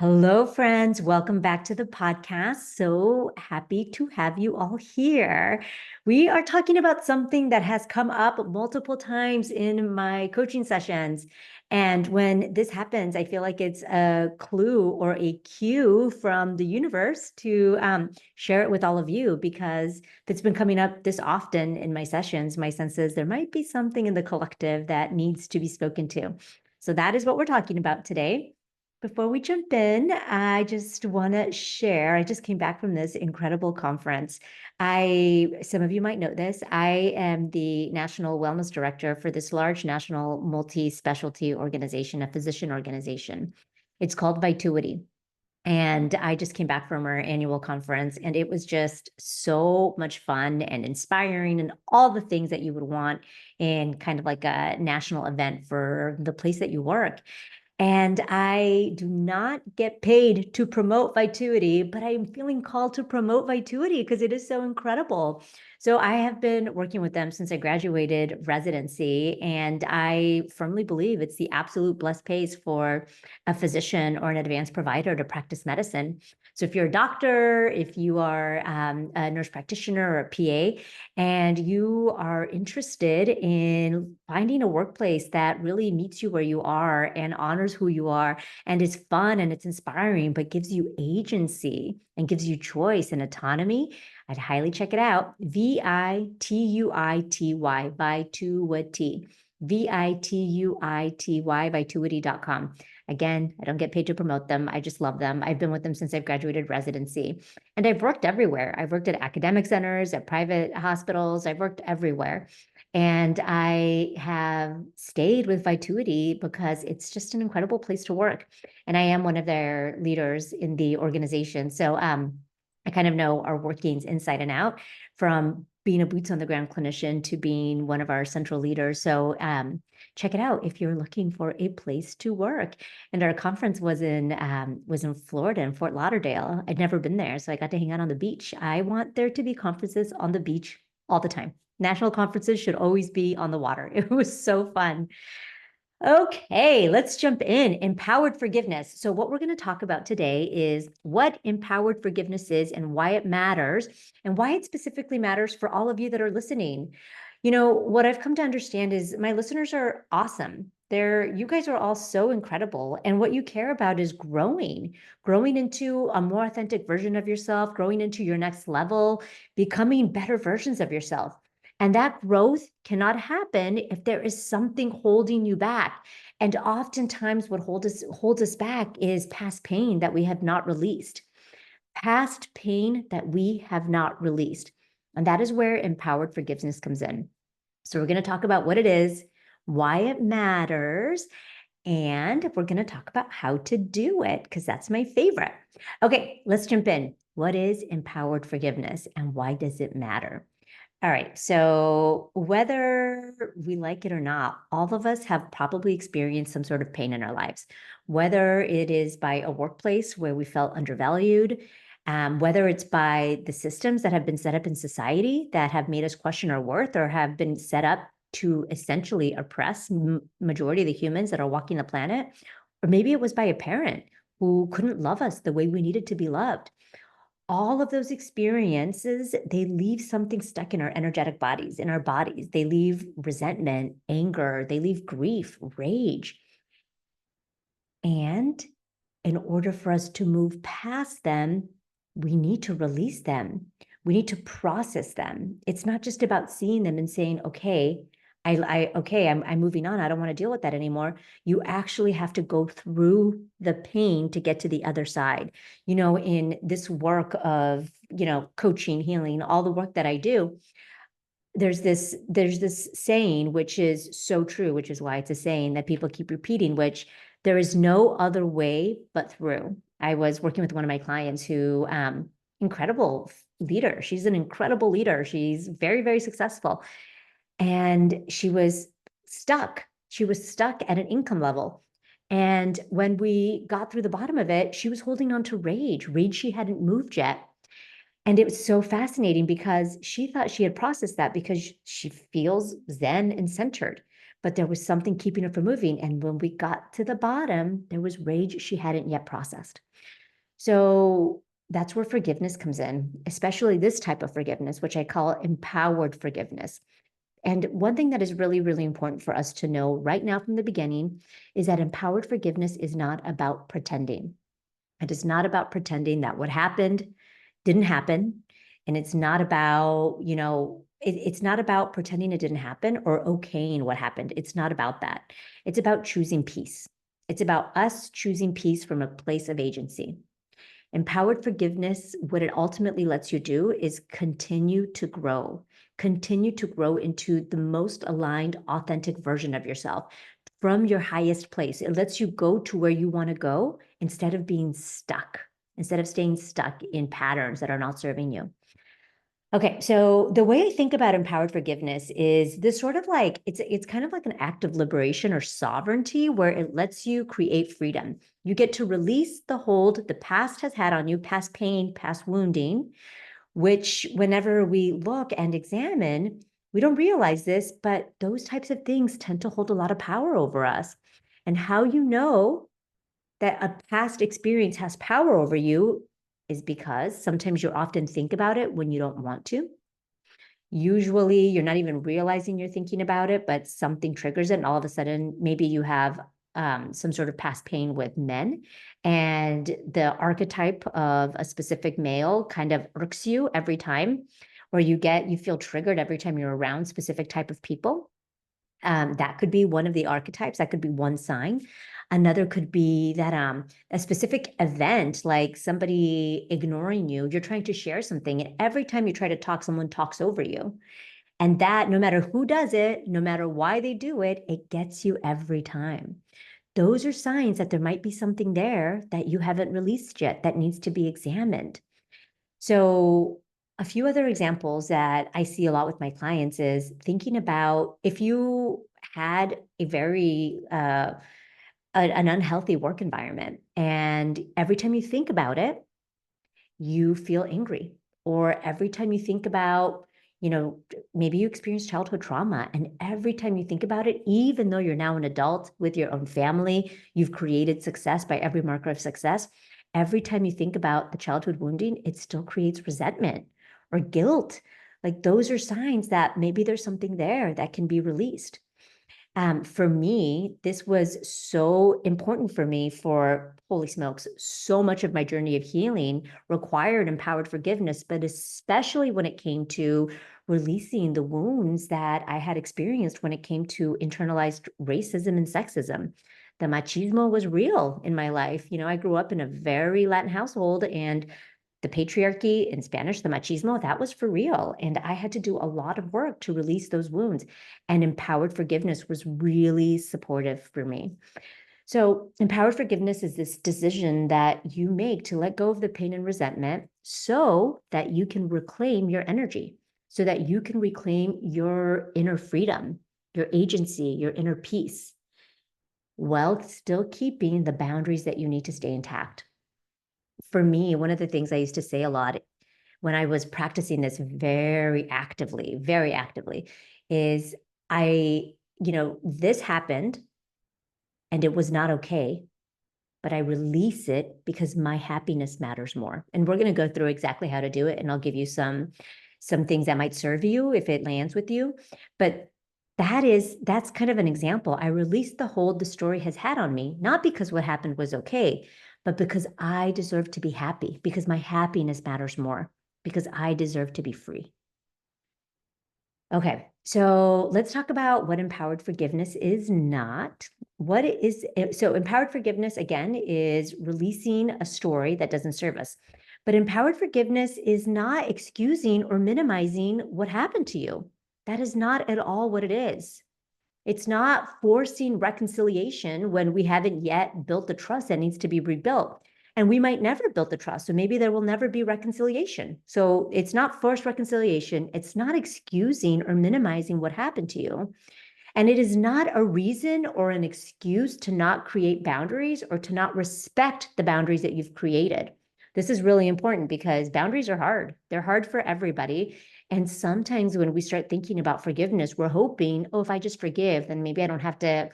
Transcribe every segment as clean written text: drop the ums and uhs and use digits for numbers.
Hello, friends. Welcome back to the podcast. So happy to have you all here. We are talking about something that has come up multiple times in my coaching sessions. And when this happens, I feel like it's a clue or a cue from the universe to share it with all of you because if it's been coming up this often in my sessions, my sense is there might be something in the collective that needs to be spoken to. So that is what we're talking about today. Before we jump in, I just want to share. I just came back from this incredible conference. Some of you might know this. I am the national wellness director for this large national multi-specialty organization, a physician organization. It's called Vituity. And I just came back from our annual conference, and it was just so much fun and inspiring, and all the things that you would want in kind of like a national event for the place that you work. And I do not get paid to promote Vituity, but I'm feeling called to promote Vituity because it is so incredible. So I have been working with them since I graduated residency, and I firmly believe it's the absolute blessed pace for a physician or an advanced provider to practice medicine. So if you're a doctor, if you are a nurse practitioner or a PA, and you are interested in finding a workplace that really meets you where you are and honors who you are and is fun and it's inspiring, but gives you agency and gives you choice and autonomy, I'd highly check it out. Vituity, Vituity, Vituity, Vituity.com. Again, I don't get paid to promote them. I just love them. I've been with them since I've graduated residency. And I've worked everywhere. I've worked at academic centers, at private hospitals. I've worked everywhere. And I have stayed with Vituity because it's just an incredible place to work. And I am one of their leaders in the organization. So I kind of know our workings inside and out, from being a boots on the ground clinician to being one of our central leaders. So check it out if you're looking for a place to work. And our conference was in Florida, in Fort Lauderdale. I'd never been there, so I got to hang out on the beach. I want there to be conferences on the beach all the time. National conferences should always be on the water. It was so fun. Okay, let's jump in. Empowered forgiveness. So, what we're going to talk about today is what empowered forgiveness is and why it matters, and why it specifically matters for all of you that are listening. You know, what I've come to understand is my listeners are awesome. You guys are all so incredible. And what you care about is growing into a more authentic version of yourself, growing into your next level, becoming better versions of yourself. And that growth cannot happen if there is something holding you back. And oftentimes, what holds us back is past pain that we have not released. Past pain that we have not released. And that is where empowered forgiveness comes in. So, we're going to talk about what it is, why it matters, and we're going to talk about how to do it because that's my favorite. Okay, let's jump in. What is empowered forgiveness and why does it matter? All right. So whether we like it or not, all of us have probably experienced some sort of pain in our lives, whether it is by a workplace where we felt undervalued, whether it's by the systems that have been set up in society that have made us question our worth or have been set up to essentially oppress majority of the humans that are walking the planet, or maybe it was by a parent who couldn't love us the way we needed to be loved. All of those experiences, they leave something stuck in our energetic bodies, in our bodies. They leave resentment, anger, they leave grief, rage. And in order for us to move past them, we need to release them. We need to process them. It's not just about seeing them and saying, okay, I'm moving on. I don't want to deal with that anymore. You actually have to go through the pain to get to the other side. You know, in this work of, coaching, healing, all the work that I do, there's this saying, which is so true, which is why it's a saying that people keep repeating, which there is no other way but through. I was working with one of my clients who, incredible leader. She's an incredible leader. She's very, very successful. And she was stuck. She was stuck at an income level. And when we got through the bottom of it, she was holding on to rage she hadn't moved yet. And it was so fascinating because she thought she had processed that because she feels zen and centered. but there was something keeping her from moving. And when we got to the bottom, there was rage she hadn't yet processed. So that's where forgiveness comes in, especially this type of forgiveness, which I call empowered forgiveness. And one thing that is really, really important for us to know right now from the beginning is that empowered forgiveness is not about pretending. It is not about pretending that what happened didn't happen. And it's not about, it's not about pretending it didn't happen or okaying what happened. It's not about that. It's about choosing peace. It's about us choosing peace from a place of agency. Empowered forgiveness, what it ultimately lets you do is continue to grow into the most aligned, authentic version of yourself from your highest place. It lets you go to where you want to go instead of being stuck, instead of staying stuck in patterns that are not serving you. Okay, so the way I think about empowered forgiveness is this sort of like, it's kind of like an act of liberation or sovereignty where it lets you create freedom. You get to release the hold the past has had on you, past pain, past wounding, which whenever we look and examine, we don't realize this, but those types of things tend to hold a lot of power over us. And how you know that a past experience has power over you is because sometimes you often think about it when you don't want to. Usually you're not even realizing you're thinking about it, but something triggers it. And all of a sudden, maybe you have some sort of past pain with men, and the archetype of a specific male kind of irks you every time, or you feel triggered every time you're around specific type of people. That could be one of the archetypes. That could be one sign. Another could be that a specific event, like somebody ignoring you, you're trying to share something, and every time you try to talk, someone talks over you. And that, no matter who does it, no matter why they do it, it gets you every time. Those are signs that there might be something there that you haven't released yet that needs to be examined. So a few other examples that I see a lot with my clients is thinking about if you had a very an unhealthy work environment, and every time you think about it, you feel angry, or every time you think about, maybe you experienced childhood trauma, and every time you think about it, even though you're now an adult with your own family, you've created success by every marker of success. Every time you think about the childhood wounding, it still creates resentment or guilt. Like those are signs that maybe there's something there that can be released. For me, this was so important for me for, holy smokes, so much of my journey of healing required empowered forgiveness, but especially when it came to releasing the wounds that I had experienced when it came to internalized racism and sexism. The machismo was real in my life. I grew up in a very Latin household, and the patriarchy in Spanish, the machismo, that was for real. And I had to do a lot of work to release those wounds. And empowered forgiveness was really supportive for me. So empowered forgiveness is this decision that you make to let go of the pain and resentment so that you can reclaim your energy, so that you can reclaim your inner freedom, your agency, your inner peace, while still keeping the boundaries that you need to stay intact. For me, one of the things I used to say a lot when I was practicing this very actively, is this happened and it was not okay, but I release it because my happiness matters more. And we're going to go through exactly how to do it. And I'll give you some things that might serve you if it lands with you. But that's kind of an example. I released the hold the story has had on me, not because what happened was okay, but because I deserve to be happy, because my happiness matters more, because I deserve to be free. Okay, so let's talk about what empowered forgiveness is not. What it is, so empowered forgiveness, again, is releasing a story that doesn't serve us. But empowered forgiveness is not excusing or minimizing what happened to you. That is not at all what it is. It's not forcing reconciliation when we haven't yet built the trust that needs to be rebuilt. And we might never build the trust. So maybe there will never be reconciliation. So it's not forced reconciliation. It's not excusing or minimizing what happened to you. And it is not a reason or an excuse to not create boundaries or to not respect the boundaries that you've created. This is really important because boundaries are hard. They're hard for everybody. And sometimes when we start thinking about forgiveness, we're hoping, oh, if I just forgive, then maybe I don't have to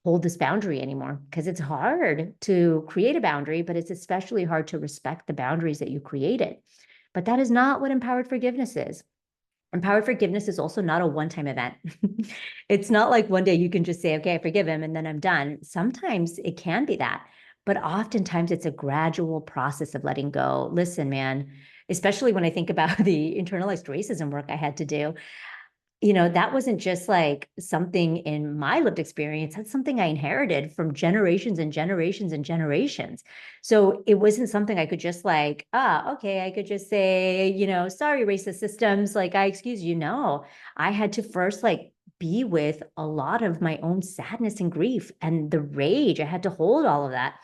hold this boundary anymore, because it's hard to create a boundary, but it's especially hard to respect the boundaries that you created. But that is not what empowered forgiveness is. Empowered forgiveness is also not a one-time event. It's not like one day you can just say, okay, I forgive him and then I'm done. Sometimes it can be that, but oftentimes it's a gradual process of letting go. Listen, man, especially when I think about the internalized racism work I had to do, that wasn't just like something in my lived experience. That's something I inherited from generations and generations and generations. So it wasn't something I could just like, okay, I could just say, sorry, racist systems, like I excuse you. No, I had to first like be with a lot of my own sadness and grief and the rage. I had to hold all of that.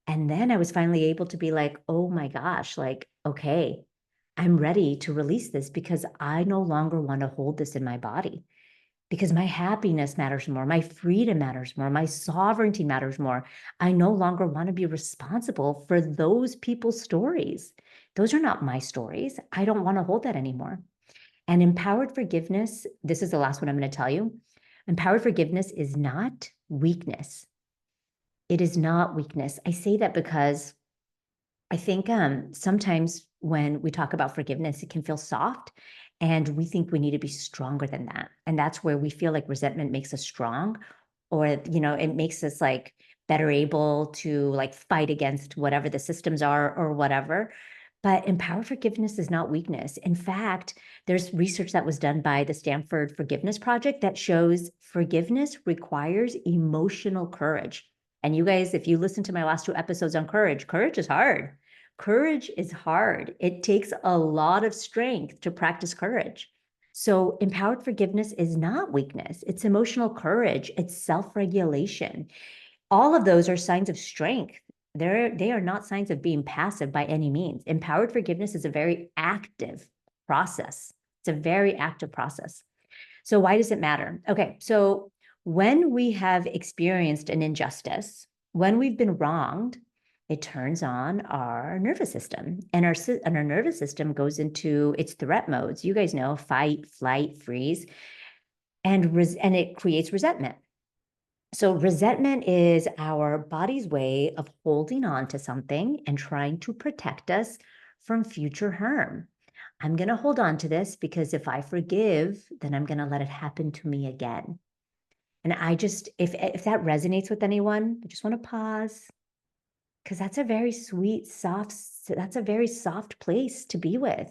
And then I was finally able to be like, oh my gosh, like, okay, I'm ready to release this because I no longer want to hold this in my body, because my happiness matters more, my freedom matters more, my sovereignty matters more. I no longer want to be responsible for those people's stories. Those are not my stories. I don't want to hold that anymore. And empowered forgiveness, this is the last one I'm going to tell you. Empowered forgiveness is not weakness. It is not weakness. I say that because I think sometimes when we talk about forgiveness, it can feel soft and we think we need to be stronger than that. And that's where we feel like resentment makes us strong, or, it makes us like better able to like fight against whatever the systems are or whatever. But empowered forgiveness is not weakness. In fact, there's research that was done by the Stanford Forgiveness Project that shows forgiveness requires emotional courage. And you guys, if you listen to my last two episodes on courage, courage is hard. Courage is hard. It takes a lot of strength to practice courage. So, empowered forgiveness is not weakness, it's emotional courage, it's self regulation. All of those are signs of strength. They are not signs of being passive by any means. Empowered forgiveness is a very active process. It's a very active process. So, why does it matter? Okay, so when we have experienced an injustice, when we've been wronged, it turns on our nervous system, and our nervous system goes into its threat modes. You guys know fight, flight, freeze, and it creates resentment. So resentment is our body's way of holding on to something and trying to protect us from future harm. I'm going to hold on to this because if I forgive, then I'm going to let it happen to me again. And I just, if that resonates with anyone, I just want to pause, because that's a very sweet, that's a very soft place to be with.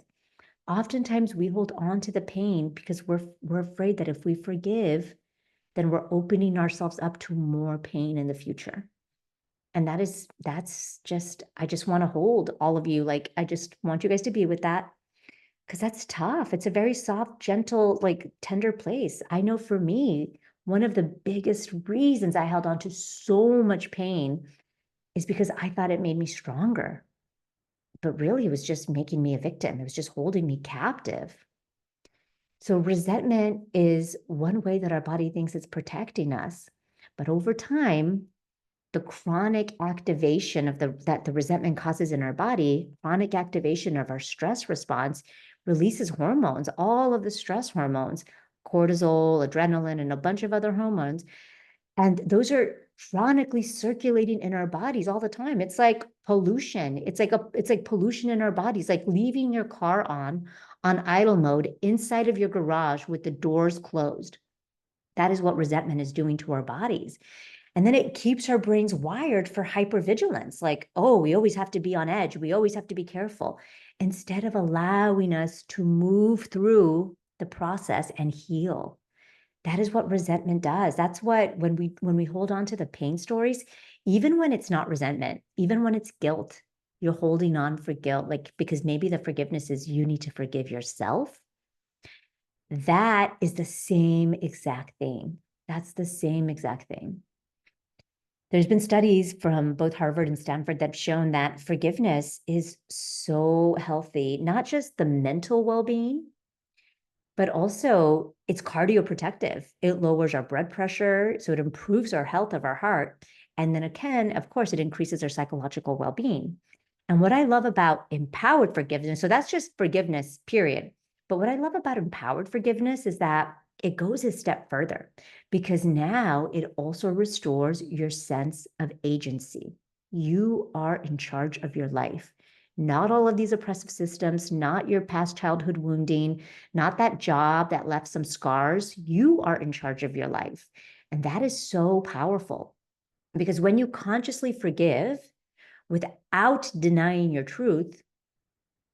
Oftentimes we hold on to the pain because we're afraid that if we forgive, then we're opening ourselves up to more pain in the future. And I just want to hold all of you. Like, I just want you guys to be with that, because that's tough. It's a very soft, gentle, like tender place. I know for me, one of the biggest reasons I held on to so much pain is because I thought it made me stronger. But really, it was just making me a victim. It was just holding me captive. So resentment is one way that our body thinks it's protecting us. But over time, the chronic activation of that the resentment causes in our body, chronic activation of our stress response releases hormones, all of the stress hormones, cortisol, adrenaline, and a bunch of other hormones. And those are chronically circulating in our bodies all the time. It's like pollution. It's like pollution in our bodies, like leaving your car on idle mode inside of your garage with the doors closed. That is what resentment is doing to our bodies. And then it keeps our brains wired for hypervigilance, like, oh, we always have to be on edge. We always have to be careful, instead of allowing us to move through the process and heal. That is what resentment does. That's what, when we hold on to the pain stories, even when it's not resentment, even when it's guilt, you're holding on for guilt, like, because maybe the forgiveness is you need to forgive yourself. That is the same exact thing. That's the same exact thing. There's been studies from both Harvard and Stanford that have shown that forgiveness is so healthy, not just the mental well-being, but also it's cardioprotective. It lowers our blood pressure, so it improves our health of our heart. And then again, of course, it increases our psychological well-being. And what I love about empowered forgiveness, so that's just forgiveness, period. But what I love about empowered forgiveness is that it goes a step further because now it also restores your sense of agency. You are in charge of your life. Not all of these oppressive systems, not your past childhood wounding, not that job that left some scars. You are in charge of your life. And that is so powerful because when you consciously forgive without denying your truth,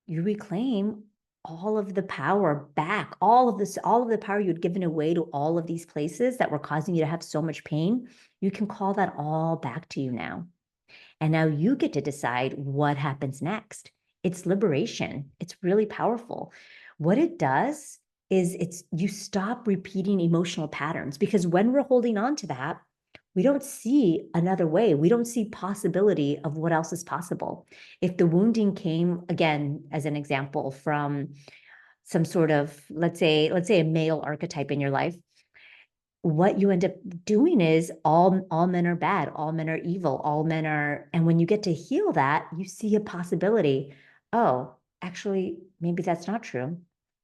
you reclaim all of the power back, all of the power you'd given away to all of these places that were causing you to have so much pain. You can call that all back to you now. And now you get to decide what happens next. It's liberation. It's really powerful. What it does is you stop repeating emotional patterns because when we're holding on to that, we don't see another way. We don't see possibility of what else is possible. If the wounding came, again, as an example, from some sort of, let's say a male archetype in your life, what you end up doing is all men are bad, all men are evil, all men are, and when you get to heal that, you see a possibility. Oh, actually, maybe that's not true.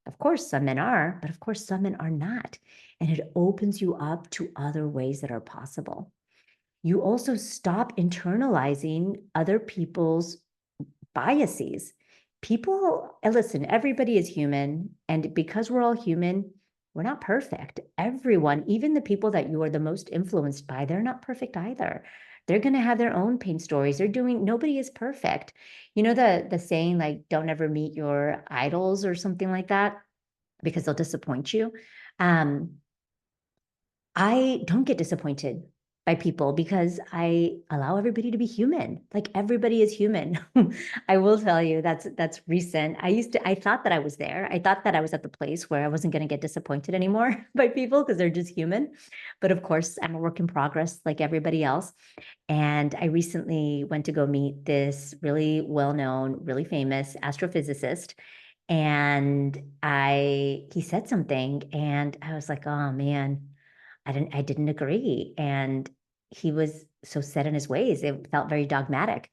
Of course, some men are, but of course, some men are not. And it opens you up to other ways that are possible. You also stop internalizing other people's biases. People, and listen, everybody is human. And because we're all human, we're not perfect. Everyone, even the people that you are the most influenced by, they're not perfect either. They're going to have their own pain stories. Nobody is perfect. You know, the saying, like, don't ever meet your idols or something like that, because they'll disappoint you. Um, I don't get disappointed by people because I allow everybody to be human. Like everybody is human. I will tell you that's recent. I thought that I was there. I thought that I was at the place where I wasn't going to get disappointed anymore by people because they're just human. But of course, I'm a work in progress like everybody else. And I recently went to go meet this really well-known, really famous astrophysicist. And he said something and I was like, oh man, I didn't agree. And he was so set in his ways. It felt very dogmatic.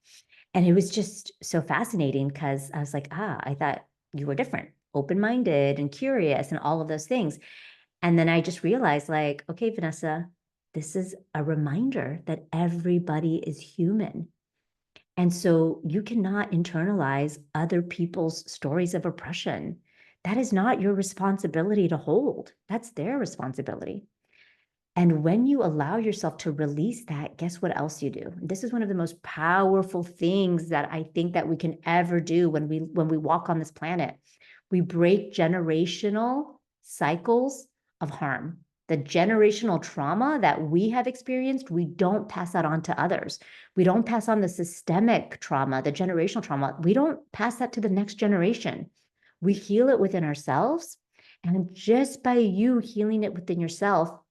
And it was just so fascinating because I was like, I thought you were different, open-minded and curious and all of those things. And then I just realized, like, okay, Vanessa, this is a reminder that everybody is human. And so you cannot internalize other people's stories of oppression. That is not your responsibility to hold. That's their responsibility. And when you allow yourself to release that, guess what else you do? This is one of the most powerful things that I think that we can ever do when we walk on this planet. We break generational cycles of harm. The generational trauma that we have experienced, we don't pass that on to others. We don't pass on the systemic trauma, the generational trauma. We don't pass that to the next generation. We heal it within ourselves. And just by you healing it within yourself,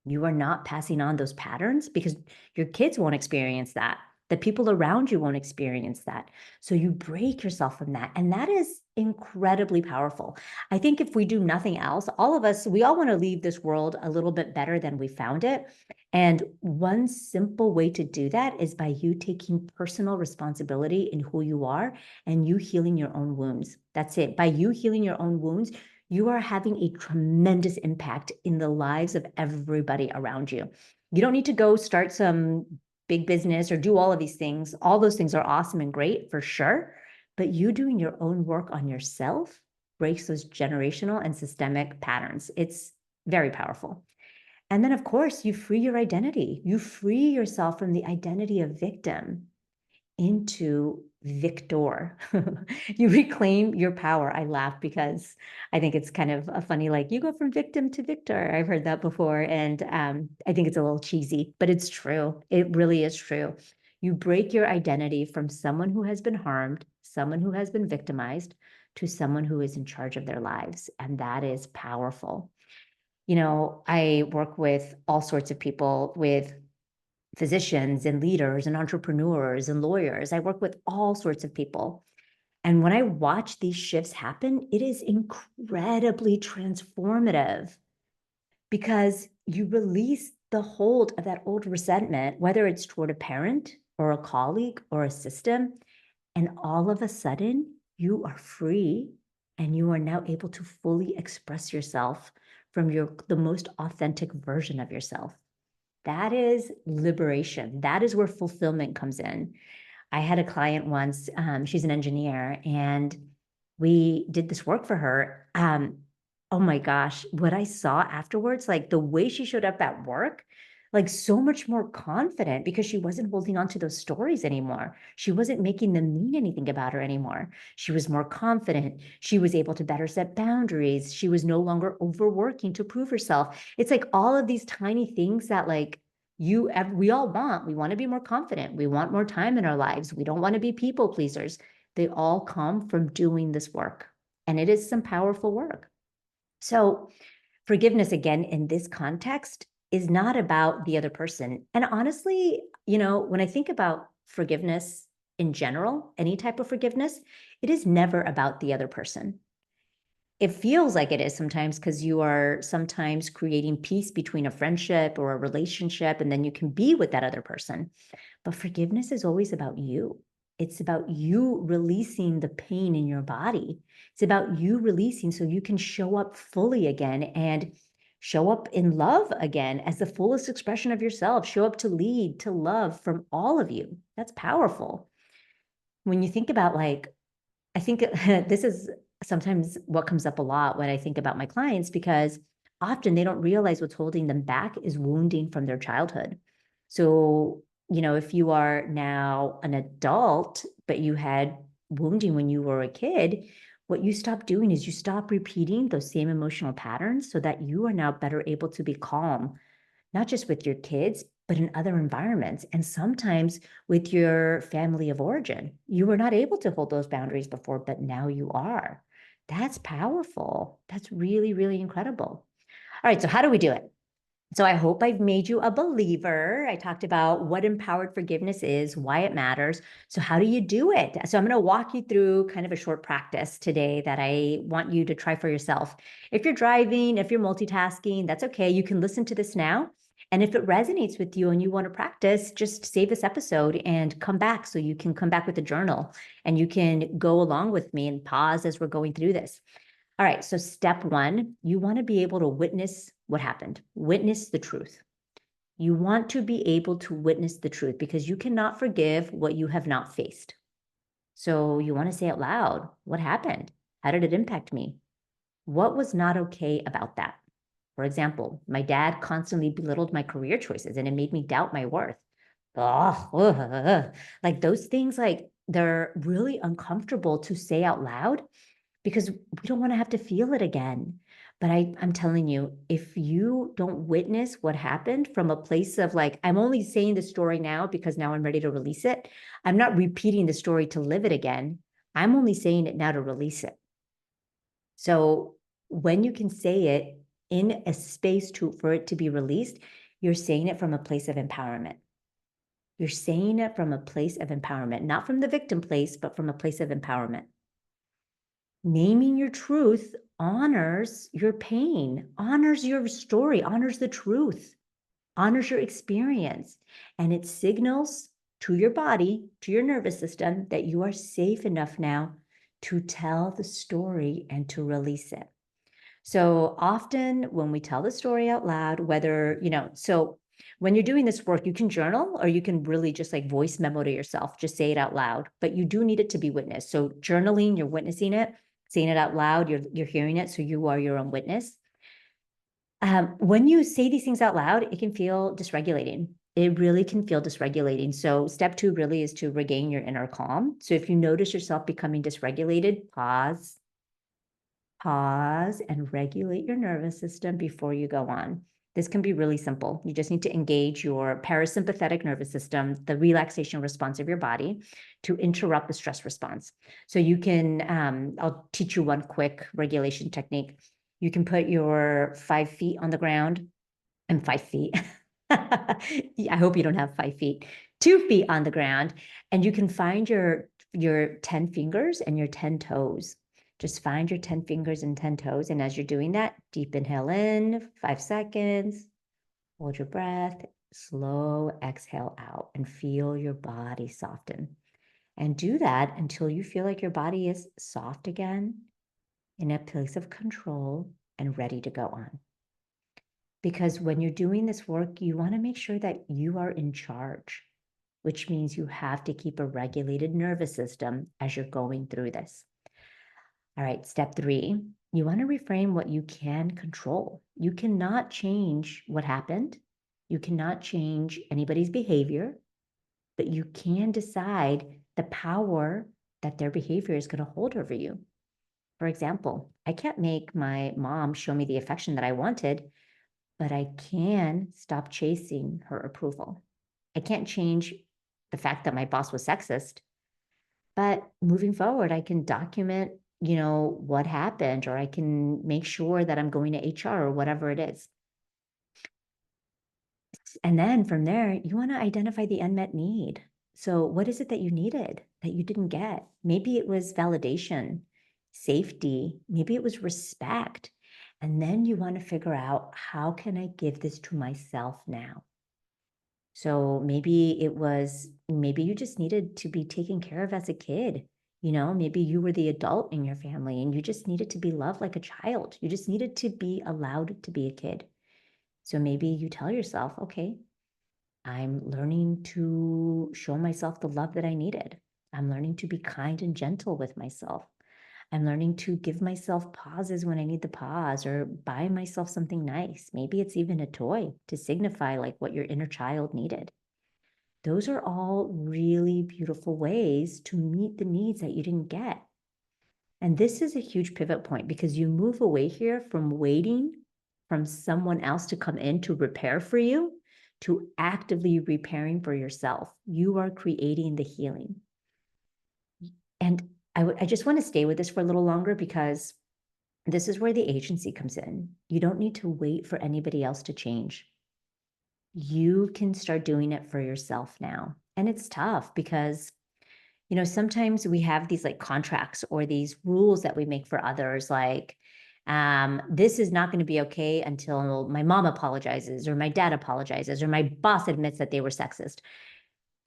you are not passing on those patterns because your kids won't experience that. The people around you won't experience that. So you break yourself from that. And that is incredibly powerful. I think if we do nothing else, all of us, we all want to leave this world a little bit better than we found it. And one simple way to do that is by you taking personal responsibility in who you are and you healing your own wounds. That's it. By you healing your own wounds, you are having a tremendous impact in the lives of everybody around you. You don't need to go start some big business or do all of these things. All those things are awesome and great for sure. But you doing your own work on yourself breaks those generational and systemic patterns. It's very powerful. And then, of course, you free your identity. You free yourself from the identity of victim into victor. You reclaim your power. I laugh because I think it's kind of a funny, like, you go from victim to victor. I've heard that before. And I think it's a little cheesy, but it's true. It really is true. You break your identity from someone who has been harmed, someone who has been victimized, to someone who is in charge of their lives. And that is powerful. You know, I work with all sorts of people, with physicians and leaders and entrepreneurs and lawyers. I work with all sorts of people. And when I watch these shifts happen, it is incredibly transformative because you release the hold of that old resentment, whether it's toward a parent or a colleague or a system. And all of a sudden, you are free and you are now able to fully express yourself from the most authentic version of yourself. That is liberation. That is where fulfillment comes in. I had a client once, she's an engineer, and we did this work for her. Oh my gosh, what I saw afterwards, like the way she showed up at work, like so much more confident because she wasn't holding on to those stories anymore. She wasn't making them mean anything about her anymore. She was more confident. She was able to better set boundaries. She was no longer overworking to prove herself. It's like all of these tiny things that like we all want. We want to be more confident. We want more time in our lives. We don't want to be people pleasers. They all come from doing this work, and it is some powerful work. So forgiveness, again, in this context, is not about the other person. And honestly, when I think about forgiveness in general, any type of forgiveness, it is never about the other person. It feels like it is sometimes because you are sometimes creating peace between a friendship or a relationship, and then you can be with that other person. But forgiveness is always about you. It's about you releasing the pain in your body. It's about you releasing so you can show up fully again and show up in love again as the fullest expression of yourself. Show up to lead, to love from all of you. That's powerful. When you think about like, I think this is sometimes what comes up a lot when I think about my clients, because often they don't realize what's holding them back is wounding from their childhood. So, if you are now an adult, but you had wounding when you were a kid, what you stop doing is you stop repeating those same emotional patterns so that you are now better able to be calm, not just with your kids, but in other environments. And sometimes with your family of origin, you were not able to hold those boundaries before, but now you are. That's powerful. That's really, really incredible. All right. So, how do we do it? So I hope I've made you a believer. I talked about what empowered forgiveness is, why it matters. So how do you do it? So I'm going to walk you through kind of a short practice today that I want you to try for yourself. If you're driving, if you're multitasking, that's okay. You can listen to this now. And if it resonates with you and you want to practice, just save this episode and come back so you can come back with a journal and you can go along with me and pause as we're going through this. All right, so step one, you want to be able to witness what happened, witness the truth. You want to be able to witness the truth because you cannot forgive what you have not faced. So you want to say out loud, what happened? How did it impact me? What was not okay about that? For example, my dad constantly belittled my career choices and it made me doubt my worth. Oh, like those things, like they're really uncomfortable to say out loud because we don't want to have to feel it again. But I'm telling you, if you don't witness what happened from a place of like, I'm only saying the story now because now I'm ready to release it. I'm not repeating the story to live it again. I'm only saying it now to release it. So when you can say it in a space for it to be released, you're saying it from a place of empowerment. You're saying it from a place of empowerment, not from the victim place, but from a place of empowerment. Naming your truth honors your pain, honors your story, honors the truth, honors your experience. And it signals to your body, to your nervous system, that you are safe enough now to tell the story and to release it. So often when we tell the story out loud, whether, so when you're doing this work, you can journal or you can really just like voice memo to yourself, just say it out loud, but you do need it to be witnessed. So journaling, you're witnessing it, saying it out loud, you're hearing it. So you are your own witness. When you say these things out loud, it can feel dysregulating. It really can feel dysregulating. So step two really is to regain your inner calm. So if you notice yourself becoming dysregulated, pause and regulate your nervous system before you go on. This can be really simple. You just need to engage your parasympathetic nervous system, the relaxation response of your body, to interrupt the stress response. So you can, I'll teach you one quick regulation technique. You can put your 5 feet on the ground and 5 feet. I hope you don't have 5 feet, 2 feet on the ground, and you can find your 10 fingers and your 10 toes. Just find your 10 fingers and 10 toes. And as you're doing that, deep inhale in 5 seconds, hold your breath, slow exhale out, and feel your body soften. And do that until you feel like your body is soft again in a place of control and ready to go on. Because when you're doing this work, you want to make sure that you are in charge, which means you have to keep a regulated nervous system as you're going through this. All right, step 3, you want to reframe what you can control. You cannot change what happened. You cannot change anybody's behavior, but you can decide the power that their behavior is going to hold over you. For example, I can't make my mom show me the affection that I wanted, but I can stop chasing her approval. I can't change the fact that my boss was sexist, but moving forward, I can document, what happened, or I can make sure that I'm going to HR or whatever it is. And then from there, you want to identify the unmet need. So, what is it that you needed that you didn't get? Maybe it was validation, safety, maybe it was respect. And then you want to figure out, how can I give this to myself now? So maybe you just needed to be taken care of as a kid. Maybe you were the adult in your family and you just needed to be loved like a child. You just needed to be allowed to be a kid. So maybe you tell yourself, okay, I'm learning to show myself the love that I needed. I'm learning to be kind and gentle with myself. I'm learning to give myself pauses when I need the pause, or buy myself something nice. Maybe it's even a toy to signify like what your inner child needed. Those are all really beautiful ways to meet the needs that you didn't get. And this is a huge pivot point, because you move away here from waiting from someone else to come in to repair for you, to actively repairing for yourself. You are creating the healing. And I just want to stay with this for a little longer, because this is where the agency comes in. You don't need to wait for anybody else to change. You can start doing it for yourself now. And it's tough because, sometimes we have these like contracts or these rules that we make for others, like, this is not going to be okay until my mom apologizes, or my dad apologizes, or my boss admits that they were sexist.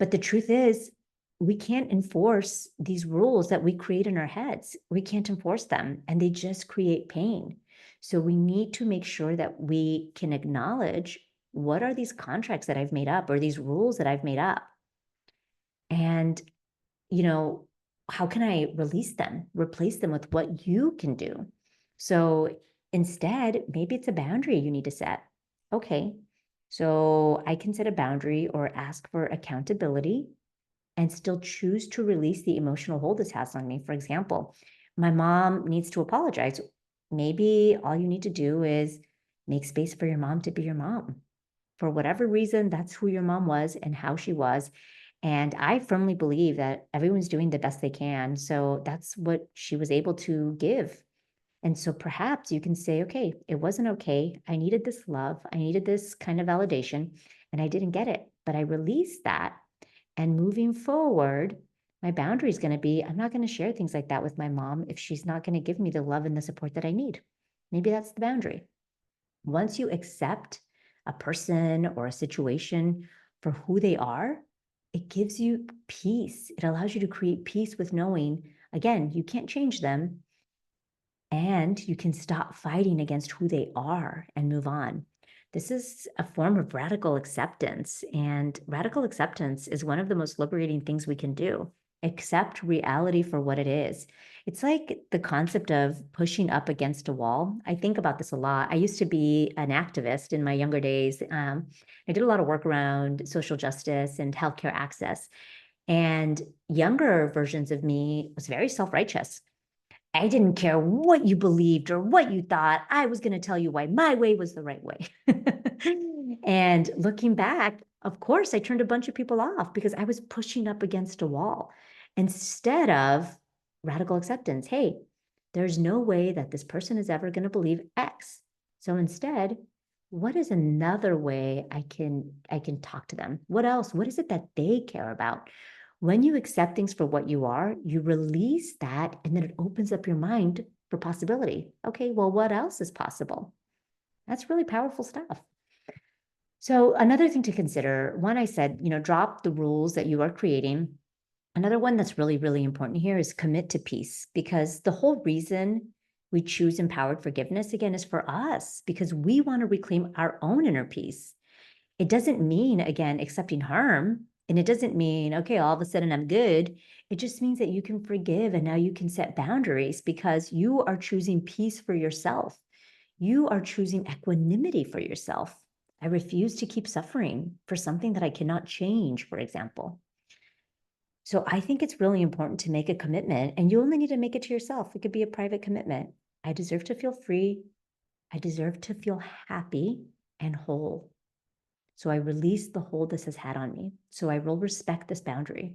But the truth is, we can't enforce these rules that we create in our heads. We can't enforce them, and they just create pain. So we need to make sure that we can acknowledge, what are these contracts that I've made up, or these rules that I've made up? And, how can I release them, replace them with what you can do? So instead, maybe it's a boundary you need to set. Okay, so I can set a boundary or ask for accountability and still choose to release the emotional hold this has on me. For example, my mom needs to apologize. Maybe all you need to do is make space for your mom to be your mom. For whatever reason, that's who your mom was and how she was. And I firmly believe that everyone's doing the best they can. So that's what she was able to give. And so perhaps you can say, okay, it wasn't okay. I needed this love. I needed this kind of validation, and I didn't get it, but I released that. And moving forward, my boundary is going to be, I'm not going to share things like that with my mom if she's not going to give me the love and the support that I need. Maybe that's the boundary. Once you accept a person or a situation for who they are, it gives you peace. It allows you to create peace with knowing, again, you can't change them, and you can stop fighting against who they are and move on. This is a form of radical acceptance, and radical acceptance is one of the most liberating things we can do. Accept reality for what it is. It's like the concept of pushing up against a wall. I think about this a lot. I used to be an activist in my younger days. I did a lot of work around social justice and healthcare access. And younger versions of me was very self-righteous. I didn't care what you believed or what you thought. I was going to tell you why my way was the right way. And looking back, of course, I turned a bunch of people off because I was pushing up against a wall instead of radical acceptance. Hey, there's no way that this person is ever going to believe X. So instead, what is another way I can talk to them? What else? What is it that they care about? When you accept things for what you are, you release that, and then it opens up your mind for possibility. Okay, well, what else is possible? That's really powerful stuff. So another thing to consider, one, I said, drop the rules that you are creating. Another one that's really, really important here is commit to peace, because the whole reason we choose empowered forgiveness, again, is for us because we want to reclaim our own inner peace. It doesn't mean, again, accepting harm. And it doesn't mean, okay, all of a sudden I'm good. It just means that you can forgive and now you can set boundaries because you are choosing peace for yourself. You are choosing equanimity for yourself. I refuse to keep suffering for something that I cannot change, for example. So I think it's really important to make a commitment, and you only need to make it to yourself. It could be a private commitment. I deserve to feel free. I deserve to feel happy and whole. So I release the hold this has had on me. So I will respect this boundary.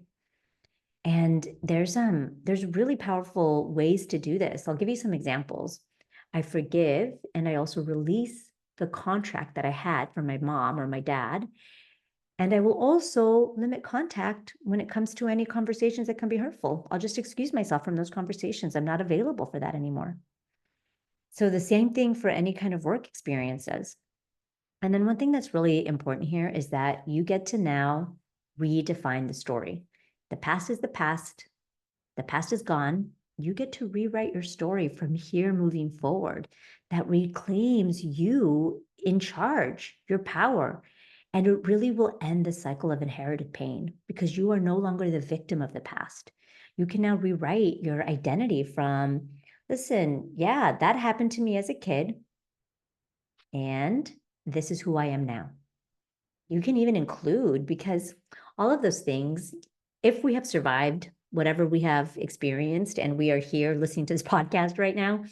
And there's really powerful ways to do this. I'll give you some examples. I forgive and I also release the contract that I had from my mom or my dad. And I will also limit contact when it comes to any conversations that can be hurtful. I'll just excuse myself from those conversations. I'm not available for that anymore. So the same thing for any kind of work experiences. And then one thing that's really important here is that you get to now redefine the story. The past is the past. The past is gone. You get to rewrite your story from here moving forward that reclaims you in charge, your power. And it really will end the cycle of inherited pain because you are no longer the victim of the past. You can now rewrite your identity from, listen, yeah, that happened to me as a kid. And this is who I am now. You can even include, because all of those things, if we have survived whatever we have experienced and we are here listening to this podcast right now,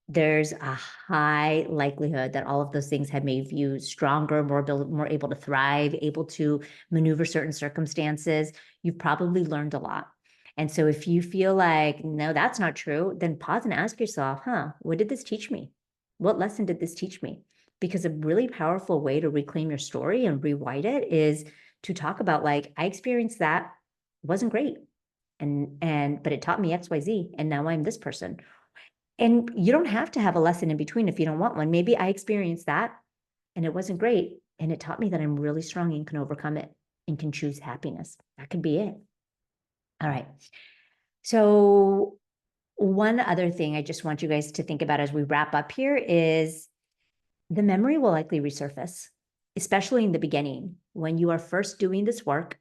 there's a high likelihood that all of those things have made you stronger, more able to thrive, able to maneuver certain circumstances. You've probably learned a lot. And so if you feel like, no, that's not true, then pause and ask yourself, what did this teach me? What lesson did this teach me? Because a really powerful way to reclaim your story and rewrite it is to talk about, like, I experienced that, it wasn't great. But it taught me XYZ, and now I'm this person. And you don't have to have a lesson in between if you don't want one. Maybe I experienced that and it wasn't great. And it taught me that I'm really strong and can overcome it and can choose happiness. That could be it. All right. So one other thing I just want you guys to think about as we wrap up here is the memory will likely resurface, especially in the beginning. When you are first doing this work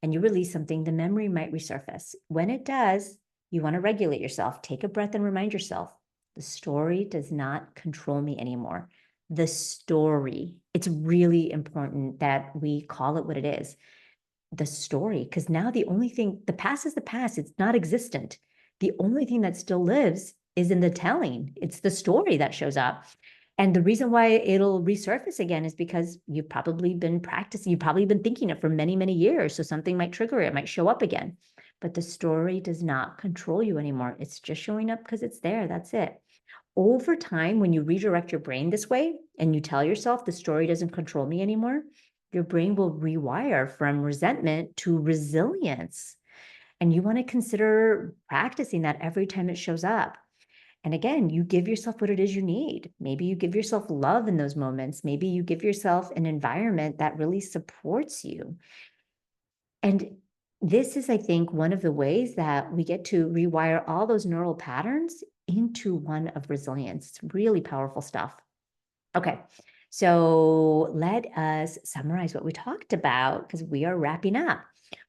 and you release something, the memory might resurface. When it does, you want to regulate yourself. Take a breath and remind yourself, the story does not control me anymore. The story, it's really important that we call it what it is. The story, because now the only thing, the past is the past, it's not existent. The only thing that still lives is in the telling. It's the story that shows up. And the reason why it'll resurface again is because you've probably been practicing, you've probably been thinking it for many, many years. So something might trigger it, might show up again. But the story does not control you anymore. It's just showing up because it's there. That's it. Over time, when you redirect your brain this way and you tell yourself the story doesn't control me anymore, your brain will rewire from resentment to resilience. And you want to consider practicing that every time it shows up. And again, you give yourself what it is you need. Maybe you give yourself love in those moments. Maybe you give yourself an environment that really supports you. And this is, I think, one of the ways that we get to rewire all those neural patterns into one of resilience. It's really powerful stuff. Okay, so let us summarize what we talked about because we are wrapping up.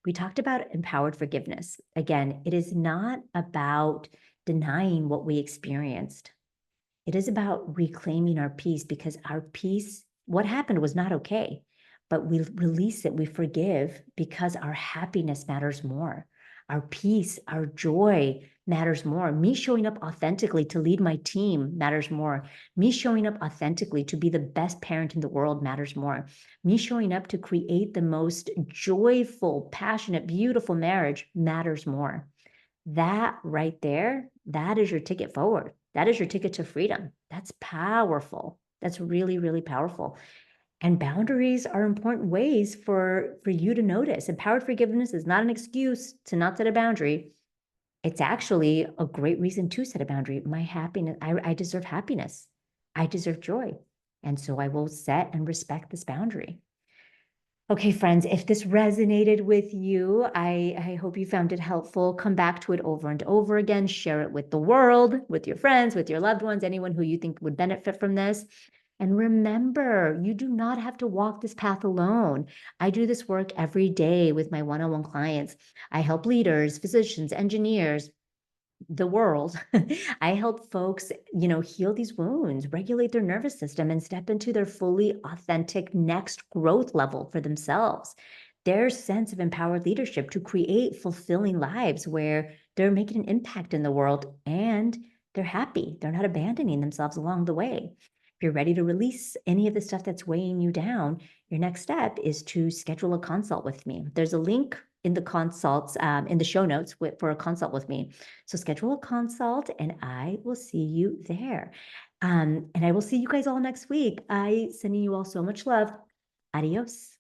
We talked about empowered forgiveness. Again, it is not about denying what we experienced. It is about reclaiming our peace because our peace, what happened was not okay, but we release it, we forgive because our happiness matters more. Our peace, our joy matters more. Me showing up authentically to lead my team matters more. Me showing up authentically to be the best parent in the world matters more. Me showing up to create the most joyful, passionate, beautiful marriage matters more. That right there, that is your ticket forward. That is your ticket to freedom. That's powerful. That's really, really powerful. And boundaries are important ways for you to notice. Empowered forgiveness is not an excuse to not set a boundary. It's actually a great reason to set a boundary. My happiness, I deserve happiness. I deserve joy. And so I will set and respect this boundary. Okay, friends, if this resonated with you, I hope you found it helpful. Come back to it over and over again. Share it with the world, with your friends, with your loved ones, anyone who you think would benefit from this. And remember, you do not have to walk this path alone. I do this work every day with my one-on-one clients. I help leaders, physicians, engineers, the world. I help folks, heal these wounds, regulate their nervous system, and step into their fully authentic next growth level for themselves. Their sense of empowered leadership to create fulfilling lives where they're making an impact in the world and they're happy. They're not abandoning themselves along the way. If you're ready to release any of the stuff that's weighing you down, your next step is to schedule a consult with me. There's a link in the consults, in the show notes for a consult with me. So schedule a consult and I will see you there. And I will see you guys all next week. I sending you all so much love. Adios.